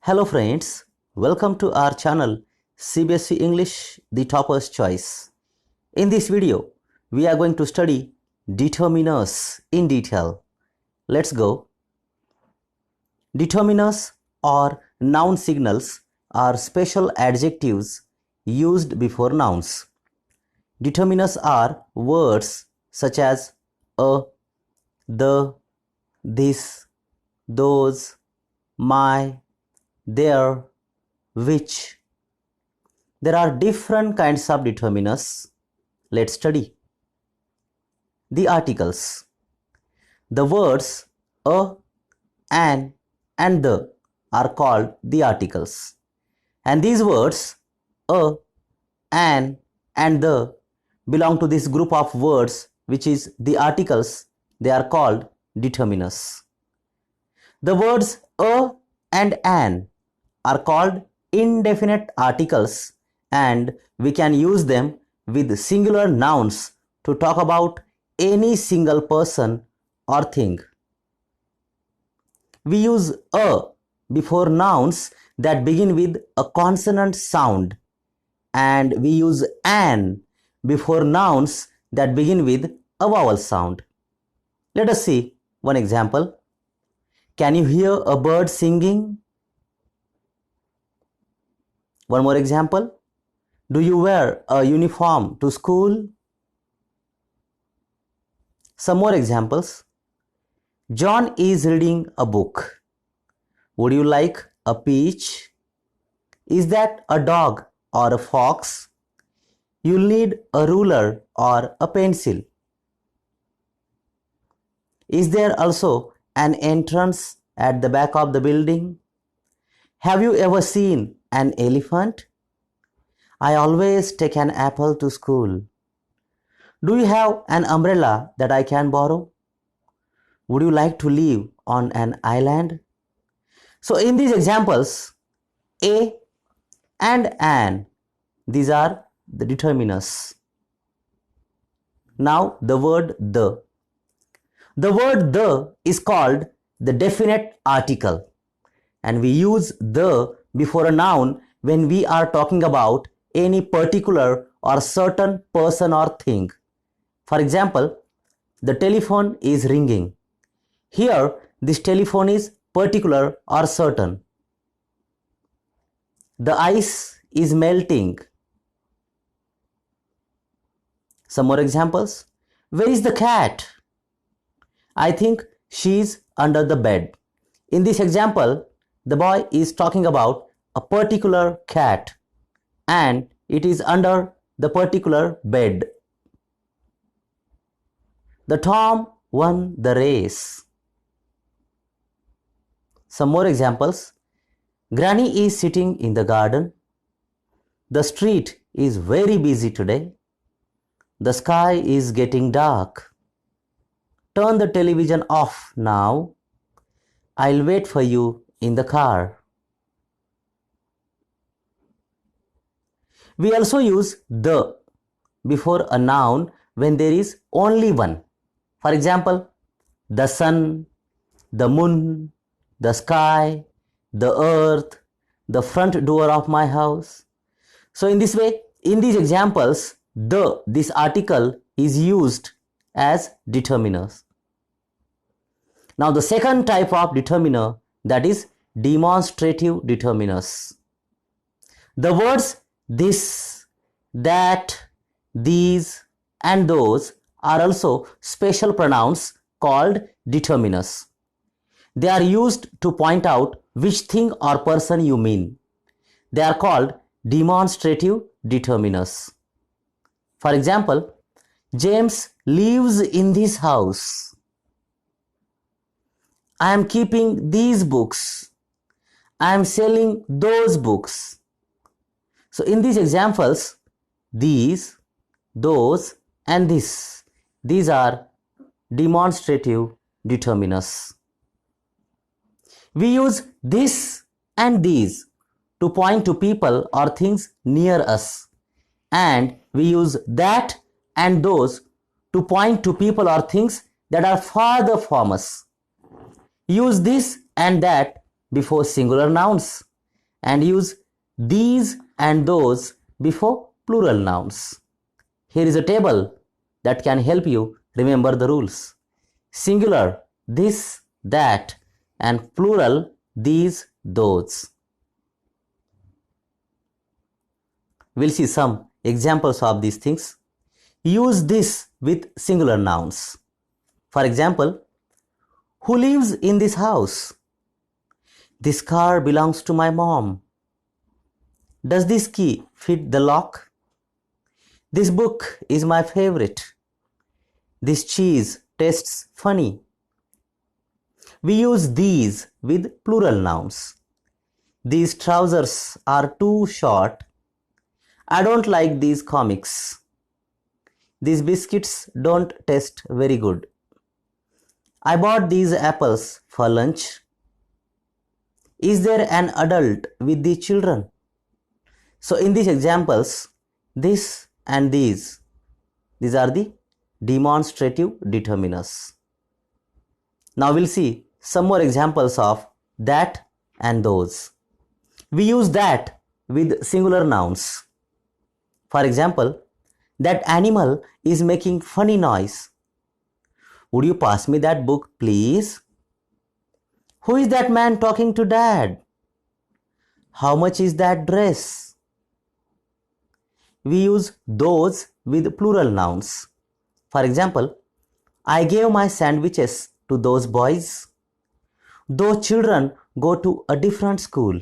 Hello friends, welcome to our channel CBSE English The Topper's Choice. In this video, we are going to study determiners in detail. Let's go. Determiners or noun signals are special adjectives used before nouns. Determiners are words such as a, the, this, those, my, their, which. There are different kinds of determiners. Let's study. The articles. The words a, an, and the are called the articles. And these words a, an, and the belong to this group of words which is the articles. They are called determiners. The words a and an are called indefinite articles, and we can use them with singular nouns to talk about any single person or thing. We use a before nouns that begin with a consonant sound, and we use an before nouns that begin with a vowel sound. Let us see one example. Can you hear a bird singing? One more example. Do you wear a uniform to school? Some more examples. John is reading a book. Would you like a peach? Is that a dog or a fox? You'll need a ruler or a pencil. Is there also an entrance at the back of the building? Have you ever seen an elephant? I always take an apple to school. Do you have an umbrella that I can borrow? Would you like to live on an island? So in these examples, a and an, these are the determiners. Now the word the. The word the is called the definite article, and we use the before a noun when we are talking about any particular or certain person or thing. For example, the telephone is ringing. Here, this telephone is particular or certain. The ice is melting. Some more examples. Where is the cat? I think she is under the bed. In this example, the boy is talking about a particular cat and it is under the particular bed. The Tom won the race. Some more examples. Granny is sitting in the garden. The street is very busy today. The sky is getting dark. Turn the television off now. I'll wait for you in the car. We also use the before a noun when there is only one. For example, the sun, the moon, the sky, the earth, the front door of my house. So in this way, in these examples, this article is used as determiners. Now the second type of determiner, that is demonstrative determiners. The words this, that, these, and those are also special pronouns called determiners. They are used to point out which thing or person you mean. They are called demonstrative determiners. For example, James lives in this house. I am keeping these books. I am selling those books. So in these examples, these, those, and this, these are demonstrative determiners. We use this and these to point to people or things near us, and we use that and those to point to people or things that are farther from us. Use this and that before singular nouns. and use these and those before plural nouns. Here is a table that can help you remember the rules. Singular, this, that, and plural, these, those. We'll see some examples of these things. Use this with singular nouns. For example, who lives in this house? This car belongs to my mom. Does this key fit the lock? This book is my favorite. This cheese tastes funny. We use these with plural nouns. These trousers are too short. I don't like these comics. These biscuits don't taste very good. I bought these apples for lunch. Is there an adult with the children? So in these examples, this and these are the demonstrative determiners. Now we'll see some more examples of that and those. We use that with singular nouns. For example, that animal is making funny noise. Would you pass me that book, please? Who is that man talking to Dad? How much is that dress? We use those with plural nouns. For example, I gave my sandwiches to those boys. Those children go to a different school.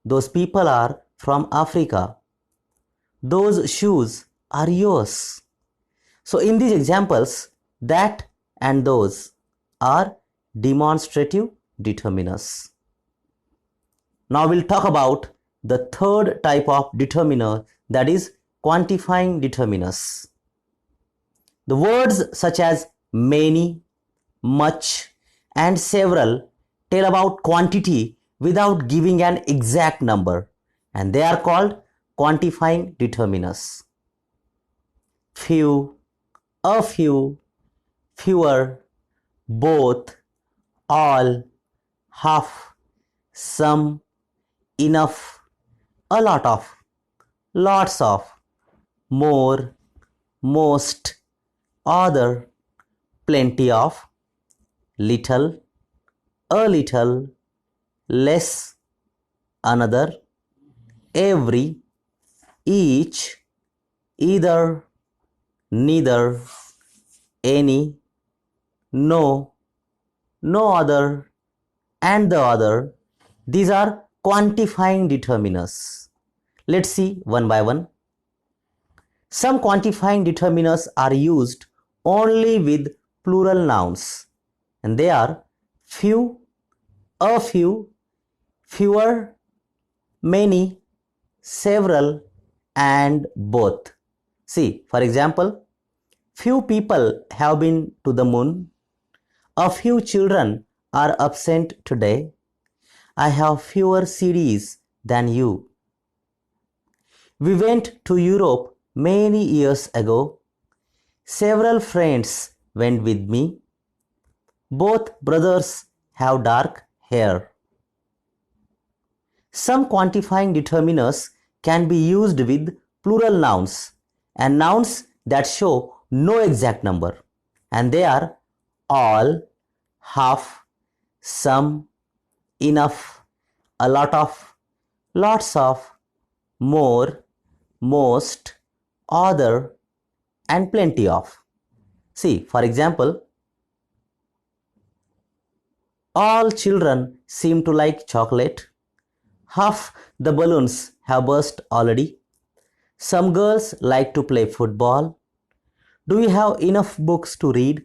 Those people are from Africa. Those shoes are yours. So in these examples, that and those are demonstrative determiners. Now we'll talk about the third type of determiner, that is quantifying determiners. The words such as many, much, and several tell about quantity without giving an exact number, and they are called quantifying determiners. Few, a few, fewer, both, all, half, some, enough, a lot of, lots of, more, most, other, plenty of, little, a little, less, another, every, each, either, neither, any, no, no other, and the other. These are quantifying determiners. Let's see one by one. Some quantifying determiners are used only with plural nouns, and they are few, a few, fewer, many, several, and both. See, for example, few people have been to the moon. A few children are absent today. I have fewer CDs than you. We went to Europe many years ago. Several friends went with me. Both brothers have dark hair. Some quantifying determiners can be used with plural nouns and nouns that show no exact number, and they are all, half, some, enough, a lot of, lots of, more, most, other, and plenty of. See, for example, all children seem to like chocolate. Half the balloons have burst already. Some girls like to play football. Do we have enough books to read?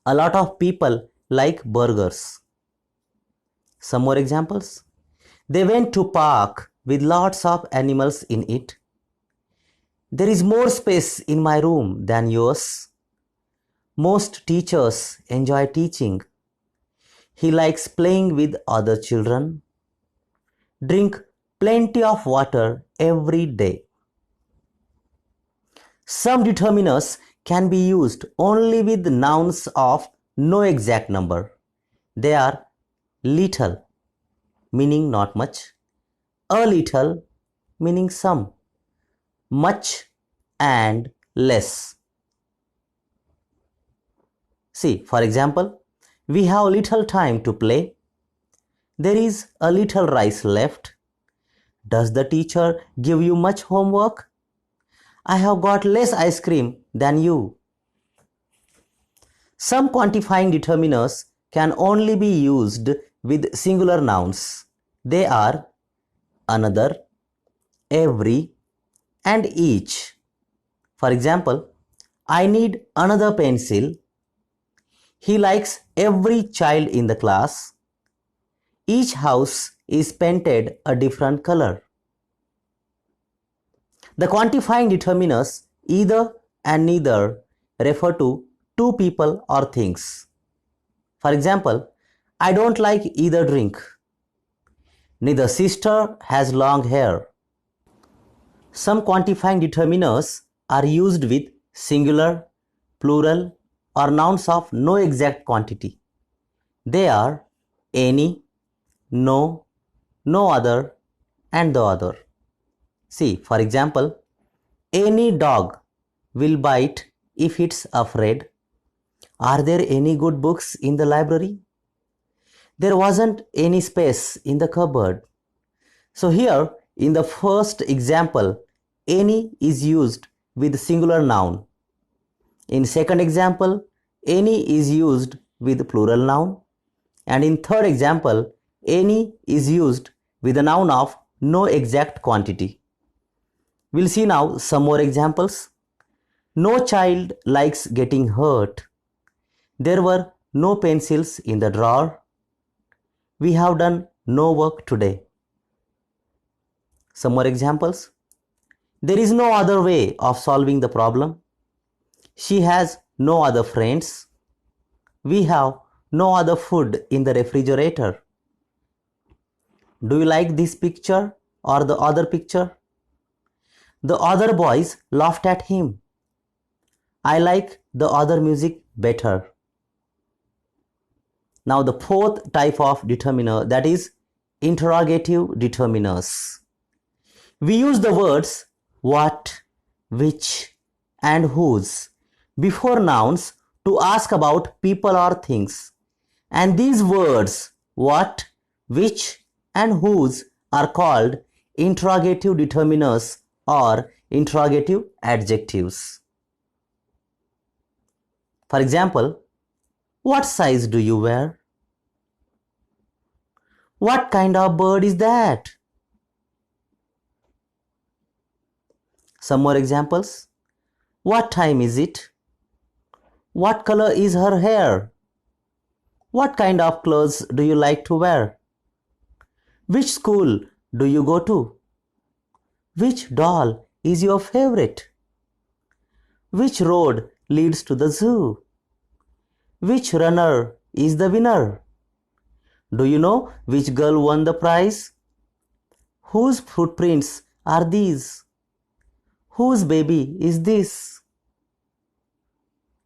A lot of people like burgers. Some more examples. They went to park with lots of animals in it. There is more space in my room than yours. Most teachers enjoy teaching. He likes playing with other children. Drink plenty of water every day. Some determiners can be used only with nouns of no exact number. They are little, meaning not much, A little meaning some, much and less. See, for example, we have little time to play. There is a little rice left. Does the teacher give you much homework? I have got less ice cream than you. Some quantifying determiners can only be used with singular nouns. They are another, every, and each. For example, I need another pencil. He likes every child in the class. Each house is painted a different color. The quantifying determiners either and neither refer to two people or things. For example, I don't like either drink. Neither sister has long hair. Some quantifying determiners are used with singular, plural, or nouns of no exact quantity. They are any, no, no other, and the other. See, for example, any dog will bite if it's afraid. Are there any good books in the library? There wasn't any space in the cupboard. So here, in the first example, any is used with singular noun. In second example, any is used with plural noun. And in third example, any is used with a noun of no exact quantity. We'll see now some more examples. No child likes getting hurt. There were no pencils in the drawer. We have done no work today. Some more examples. There is no other way of solving the problem. She has no other friends. We have no other food in the refrigerator. Do you like this picture or the other picture? The other boys laughed at him. I like the other music better. Now the fourth type of determiner, that is interrogative determiners. We use the words what, which, and whose before nouns to ask about people or things. And these words what, which, and whose are called interrogative determiners or interrogative adjectives. For example, what size do you wear? What kind of bird is that? Some more examples. What time is it? What color is her hair? What kind of clothes do you like to wear? Which school do you go to? Which doll is your favorite? Which road leads to the zoo? Which runner is the winner? Do you know which girl won the prize? Whose footprints are these? Whose baby is this?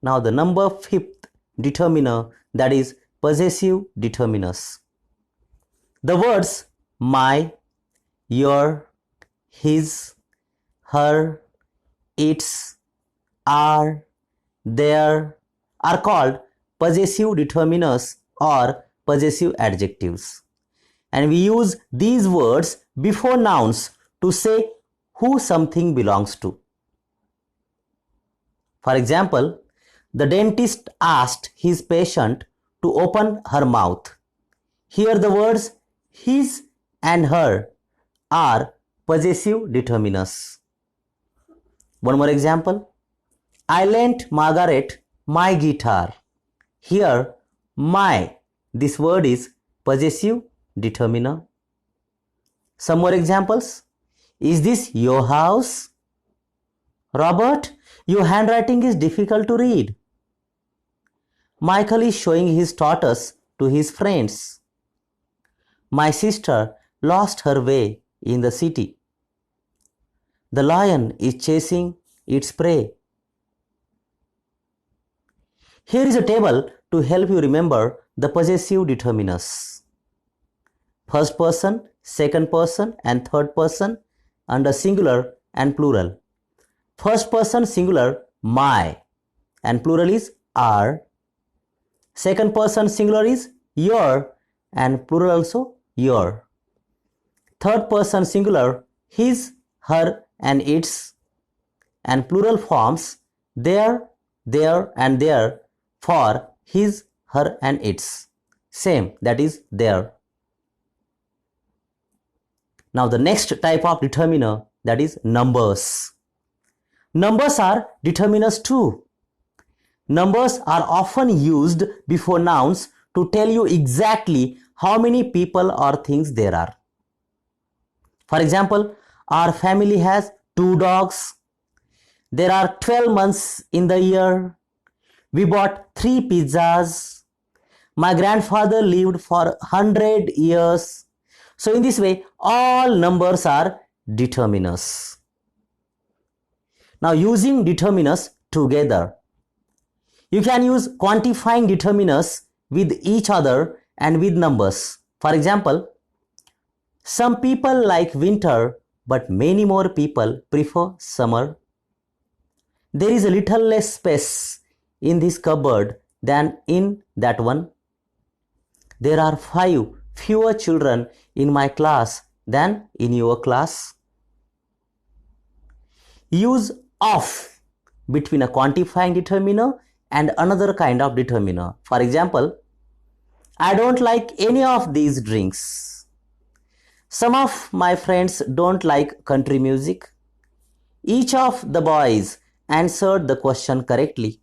Now the number fifth determiner, that is possessive determiners. The words my, your, his, her, its, are, their are called possessive determiners or possessive adjectives. And we use these words before nouns to say who something belongs to. For example, the dentist asked his patient to open her mouth. Here the words his and her are possessive determiners. One more example. I lent Margaret my guitar. Here my, this word is possessive determiner. Some more examples. Is this your house? Robert, your handwriting is difficult to read. Michael is showing his tortoise to his friends. My sister lost her way in the city. The lion is chasing its prey. Here is a table to help you remember the possessive determiners. first person, second person and third person under singular and plural. First person singular my and plural is our. Second person singular is your and plural also your. Third person singular his, her and its and plural forms their and their for his, her and its. Same, that is their. Now the next type of determiner, that is numbers. Numbers are determiners too. Numbers are often used before nouns to tell you exactly how many people or things there are. For example, our family has 2 dogs. There are 12 months in the year. We bought 3 pizzas. My grandfather lived for 100 years. So in this way, all numbers are determiners. Now using determiners together, you can use quantifying determiners with each other and with numbers. For example, some people like winter, but many more people prefer summer. There is a little less space in this cupboard than in that one. There are 5 fewer children in my class than in your class. Use of between a quantifying determiner and another kind of determiner. For example, I don't like any of these drinks. Some of my friends don't like country music. Each of the boys answered the question correctly.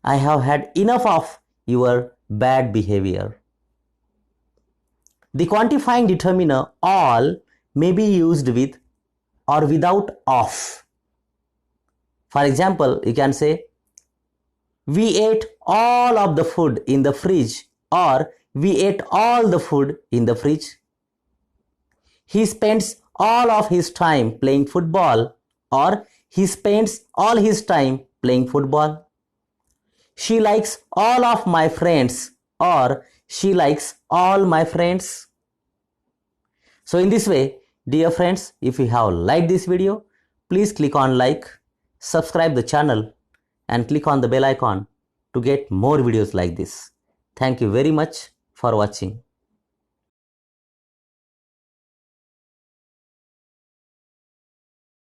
I have had enough of your bad behavior. The quantifying determiner all may be used with or without of. For example, you can say, we ate all of the food in the fridge, or we ate all the food in the fridge. He spends all of his time playing football, or he spends all his time playing football. She likes all of my friends, or she likes all my friends. So in this way, dear friends, if you have liked this video, please click on like, subscribe the channel and click on the bell icon to get more videos like this. Thank you very much for watching.